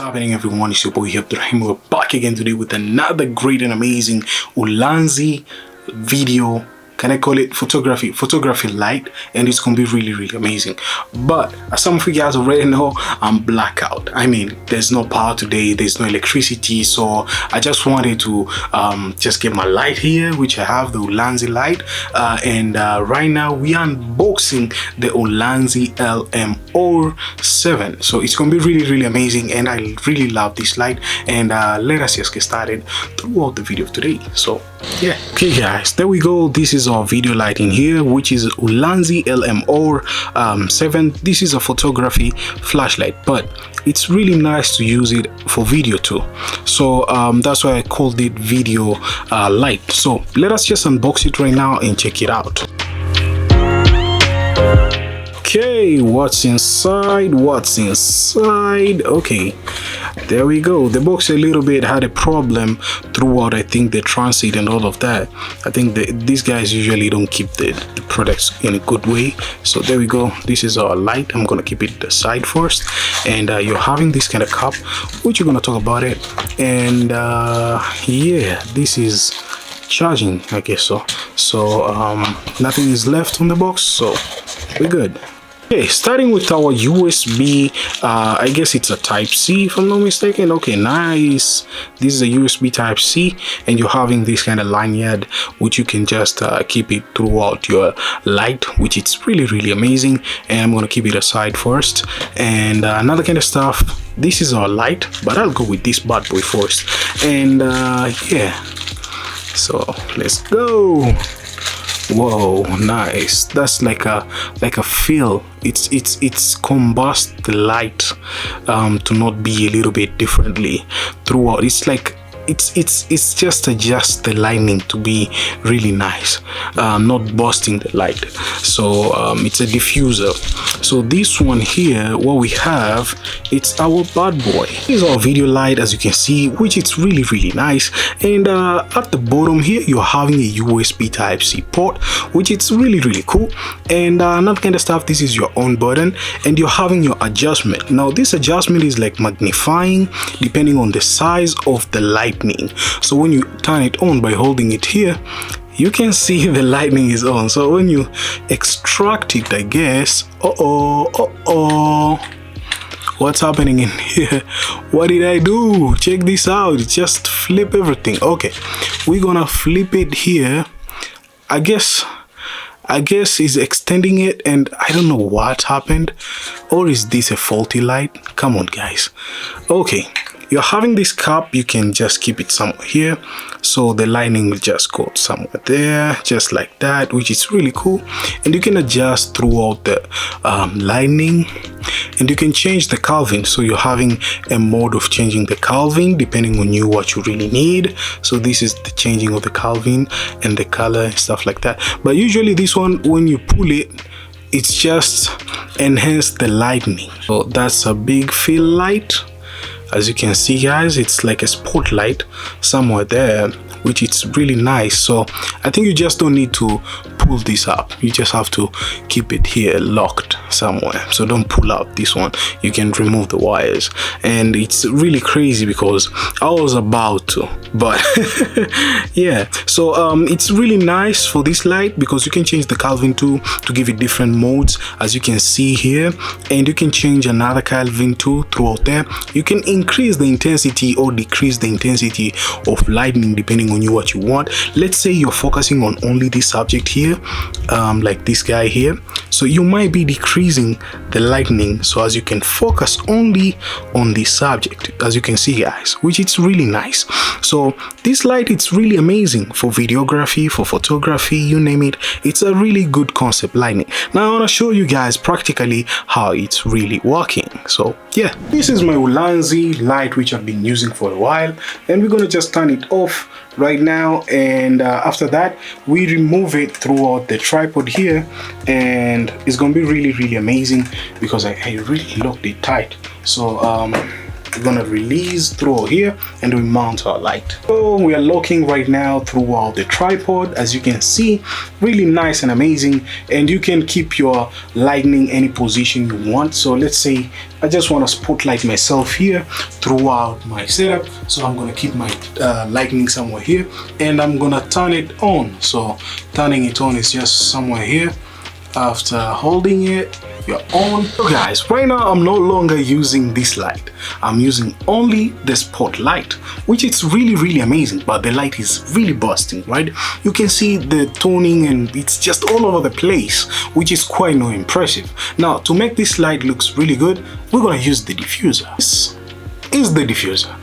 happening, everyone? It's your boy Abdurrahim. We're back again today with another great and amazing Ulanzi video, can I call it photography light, and it's gonna be really amazing. But as some of you guys already know, I'm blackout. I mean, there's no power today, there's no electricity, so I just wanted to just get my light here, which I have the Ulanzi light, and right now we are unboxing the Ulanzi LM07. So it's gonna be really amazing, and I really love this light. And let us just get started throughout the video today. So yeah, okay guys, there we go. This is our video light in here, which is Ulanzi LM07. This is a photography flashlight, but it's really nice to use it for video too. So that's why I called it video light. So let us just unbox it right now and check it out. Okay, what's inside? Okay, there we go. The box a little bit had a problem throughout, I think, the transit and all of that. I think these guys usually don't keep the products in a good way. So there we go. This is our light. I'm gonna keep it aside first, and you're having this kind of cup, which you're gonna talk about it. And yeah, this is charging, I guess so. So nothing is left on the box, so we're good. Okay, starting with our USB, I guess it's a type C if I'm not mistaken. Okay, nice. This is a USB type C, and you're having this kind of lanyard, which you can just keep it throughout your light, which is really amazing. And I'm gonna keep it aside first. And another kind of stuff, this is our light, but I'll go with this bad boy first. And yeah, so let's go. Whoa, nice. That's like a feel. It's combust the light to not be a little bit differently throughout. It's like it's just adjust the lighting to be really nice, not busting the light. So it's a diffuser. So this one here, what we have, it's our bad boy. This is our video light, as you can see, which is really nice. And at the bottom here, you're having a USB type C port, which is really cool. And another kind of stuff, this is your on button, and you're having your adjustment. Now this adjustment is like magnifying depending on the size of the lightning. So when you turn it on by holding it here, you can see the lightning is on. So when you extract it, I guess, what's happening in here? What did I do? Check this out. Just flip everything. Okay, we're gonna flip it here. I guess it's extending it, and I don't know what happened. Or is this a faulty light? Come on guys. Okay, you're having this cup, you can just keep it somewhere here, so the lining will just go somewhere there, just like that, which is really cool. And you can adjust throughout the lining, and you can change the Kelvin. So you're having a mode of changing the Kelvin depending on what you really need. So this is the changing of the Kelvin and the color and stuff like that. But usually this one, when you pull it, it's just enhance the lightning. So that's a big fill light. As you can see guys, it's like a spotlight somewhere there, which is really nice. So I think you just don't need to pull this up, you just have to keep it here locked somewhere. So don't pull out this one, you can remove the wires. And it's really crazy because I was about to, but yeah. So it's really nice for this light because you can change the Kelvin to give it different modes, as you can see here. And you can change another Kelvin too throughout there. You can increase the intensity or decrease the intensity of lightning depending on what you want. Let's say you're focusing on only this subject here, like this guy here, so you might be decreasing the lightning so as you can focus only on this subject, as you can see guys, which is really nice. So this light, it's really amazing for videography, for photography, you name it. It's a really good concept lighting. Now I want to show you guys practically how it's really working. So yeah, this is my Ulanzi light, which I've been using for a while, and we're gonna just turn it off right now. And after that, we remove it throughout the tripod here, and it's gonna be really amazing because I really locked it tight. So we're gonna release through here and we mount our light. So we are locking right now throughout the tripod, as you can see, really nice and amazing. And you can keep your lighting any position you want. So let's say I just want to spotlight myself here throughout my setup, so I'm gonna keep my lighting somewhere here and I'm gonna turn it on. So turning it on is just somewhere here. After holding it, you're on. So guys, right now I'm no longer using this light. I'm using only the spotlight, which is really amazing, but the light is really busting, right? You can see the toning and it's just all over the place, which is quite impressive. Now, to make this light looks really good, we're gonna use the diffuser. This is the diffuser,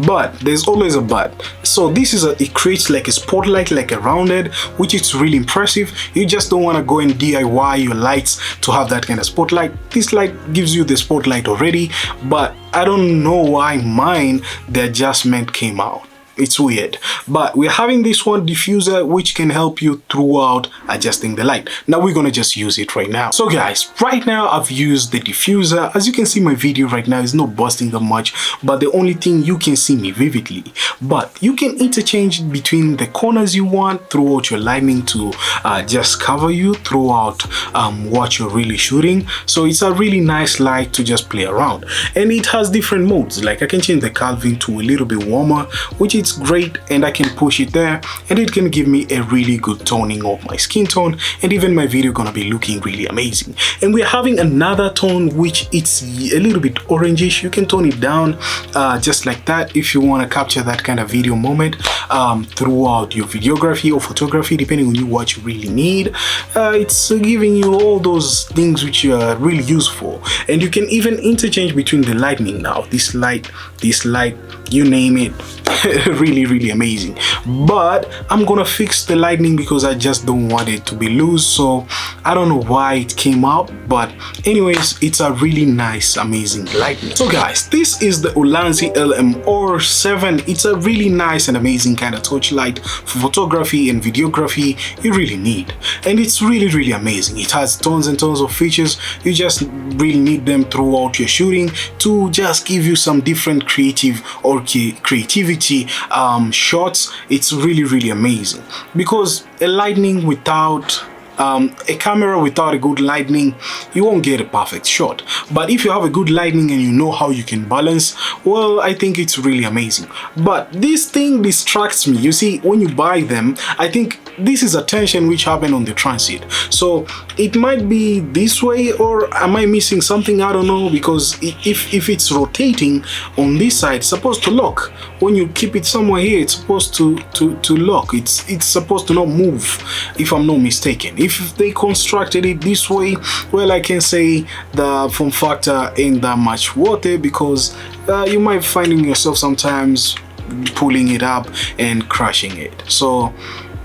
but there's always a but. So this is it creates like a spotlight, like a rounded, which is really impressive. You just don't want to go and DIY your lights to have that kind of spotlight. This light gives you the spotlight already, but I don't know why mine, the adjustment came out. It's weird, but we're having this one diffuser which can help you throughout adjusting the light. Now we're gonna just use it right now. So guys, right now I've used the diffuser. As you can see, my video right now is not busting that much, but the only thing, you can see me vividly. But you can interchange between the corners you want throughout your lighting to just cover you throughout what you're really shooting. So it's a really nice light to just play around, and it has different modes. Like I can change the Kelvin to a little bit warmer, which is great, and I can push it there and it can give me a really good toning of my skin tone, and even my video gonna be looking really amazing. And we're having another tone which it's a little bit orangish. You can tone it down just like that if you want to capture that kind of video moment throughout your videography or photography, depending on what you really need. It's giving you all those things which are really useful, and you can even interchange between the lighting now. This light, you name it. Really amazing. But I'm gonna fix the lighting because I just don't want it to be loose. So I don't know why it came out, but anyways, it's a really nice, amazing lighting. So guys, this is the Ulanzi LM07. It's a really nice and amazing kind of torchlight for photography and videography you really need, and it's really amazing. It has tons and tons of features. You just really need them throughout your shooting to just give you some different creative or creativity shots. It's really amazing, because a lighting without a camera without a good lighting, you won't get a perfect shot. But if you have a good lighting and you know how you can balance, well, I think it's really amazing. But this thing distracts me. You see, when you buy them, I think this is a tension which happened on the transit. So it might be this way, or am I missing something? I don't know, because if it's rotating on this side, it's supposed to lock. When you keep it somewhere here, it's supposed to lock. It's supposed to not move, if I'm not mistaken. If they constructed it this way, well, I can say the form factor ain't that much worth it, because you might finding yourself sometimes pulling it up and crashing it. So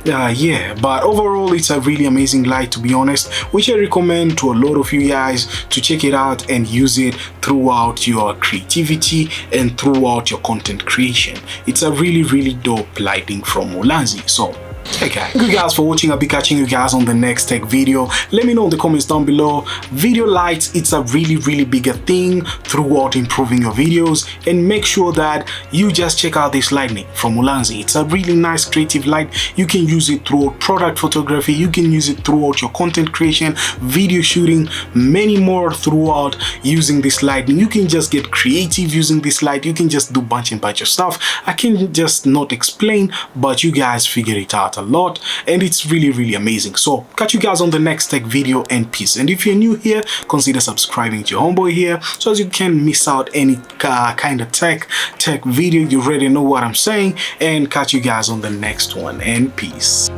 yeah, but overall it's a really amazing light, to be honest, which I recommend to a lot of you guys to check it out and use it throughout your creativity and throughout your content creation. It's a really dope lighting from Ulanzi. So okay, thank you guys for watching. I'll be catching you guys on the next tech video. Let me know in the comments down below. Video lights, it's a really bigger thing throughout improving your videos, and make sure that you just check out this lighting from Ulanzi. It's a really nice creative light. You can use it throughout product photography, you can use it throughout your content creation, video shooting, many more throughout using this lighting. You can just get creative using this light. You can just do bunch of stuff. I can just not explain, but you guys figure it out a lot, and it's really amazing. So catch you guys on the next tech video, and peace. And if you're new here, consider subscribing to your homeboy here, so as you can miss out any kind of tech video. You already know what I'm saying, and catch you guys on the next one, and peace.